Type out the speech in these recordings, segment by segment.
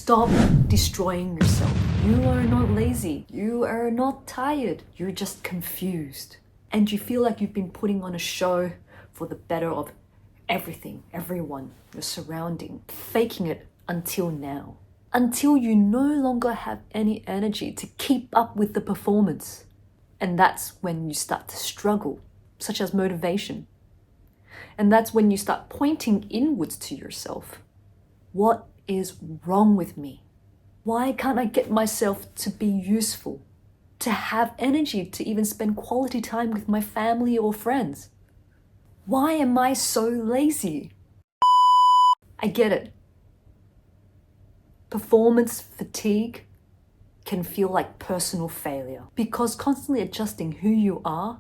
Stop destroying yourself. You are not lazy. You are not tired. You're just confused. And you feel like you've been putting on a show for the better of everything, everyone, your surrounding, faking it until now. Until you no longer have any energy to keep up with the performance. And that's when you start to struggle, such as motivation. And that's when you start pointing inwards to yourself. What is wrong with me? Why can't I get myself to be useful? To have energy to even spend quality time with my family or friends? Why am I so lazy? I get it. Performance fatigue can feel like personal failure because constantly adjusting who you are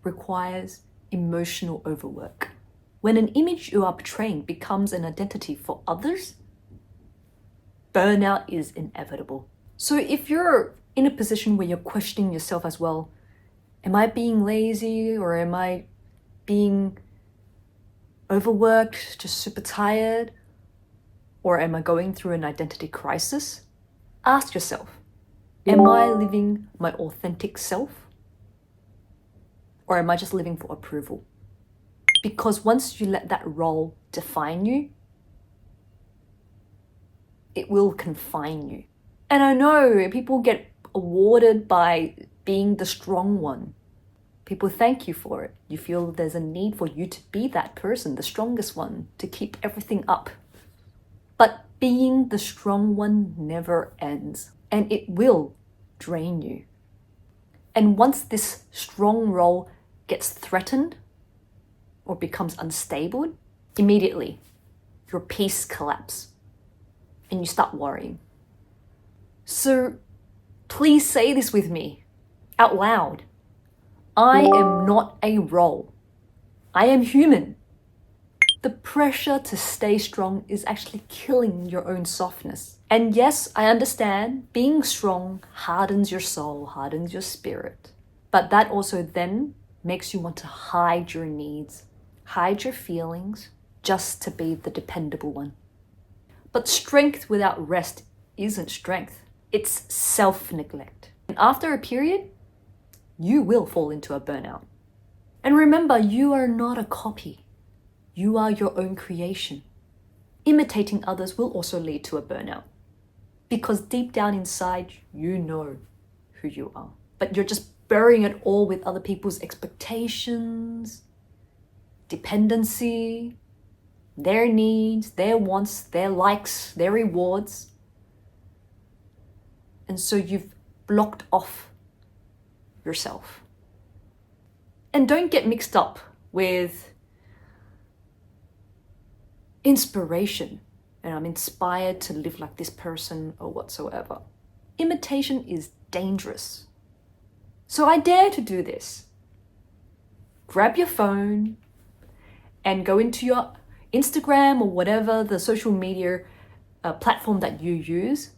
requires emotional overwork. When an image you are portraying becomes an identity for others, burnout is inevitable. So if you're in a position where you're questioning yourself as well, am I being lazy or am I being overworked, just super tired? Or am I going through an identity crisis? Ask yourself, am I living my authentic self? Or am I just living for approval? Because once you let that role define you, it will confine you. And I know people get awarded by being the strong one. People thank you for it. You feel there's a need for you to be that person, the strongest one, to keep everything up. But being the strong one never ends, and it will drain you. And once this strong role gets threatened or becomes unstable, immediately your peace collapses and you start worrying. So please say this with me out loud. I am not a role. I am human. The pressure to stay strong is actually killing your own softness. And yes, I understand being strong hardens your soul, hardens your spirit. But that also then makes you want to hide your needs, hide your feelings, just to be the dependable one. But strength without rest isn't strength. It's self-neglect. And after a period, you will fall into a burnout. And remember, you are not a copy. You are your own creation. Imitating others will also lead to a burnout. Because deep down inside, you know who you are. But you're just burying it all with other people's expectations, dependency, their needs, their wants, their likes, their rewards. And so you've blocked off yourself. And don't get mixed up with inspiration, and I'm inspired to live like this person or whatsoever. Imitation is dangerous. So I dare to do this. Grab your phone and go into your Instagram or whatever the social media platform that you use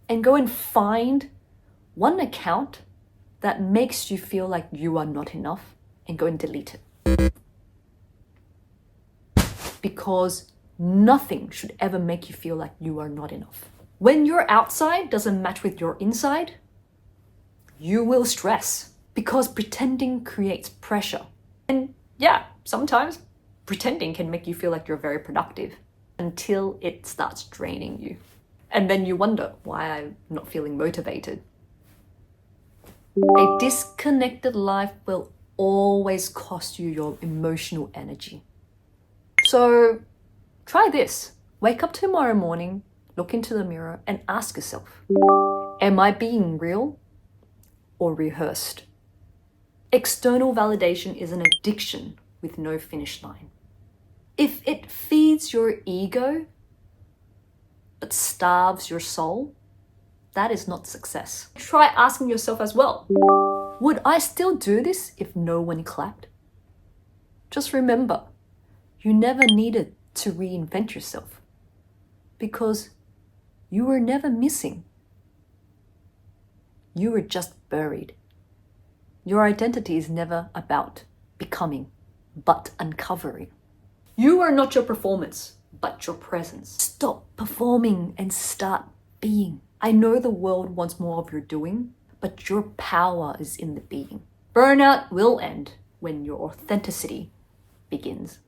and go and find one account that makes you feel like you are not enough and go and delete it. Because nothing should ever make you feel like you are not enough. When your outside doesn't match with your inside, you will stress because pretending creates pressure. And yeah, sometimes pretending can make you feel like you're very productive until it starts draining you. And then you wonder why I'm not feeling motivated. A disconnected life will always cost you your emotional energy. So try this. Wake up tomorrow morning, look into the mirror and ask yourself, am I being real or rehearsed? External validation is an addiction with no finish line. If it feeds your ego but starves your soul, that is not success. Try asking yourself as well, would I still do this if no one clapped? Just remember, you never needed to reinvent yourself because you were never missing. You were just buried. Your identity is never about becoming, but uncovering. You are not your performance, but your presence. Stop performing and start being. I know the world wants more of your doing, but your power is in the being. Burnout will end when your authenticity begins.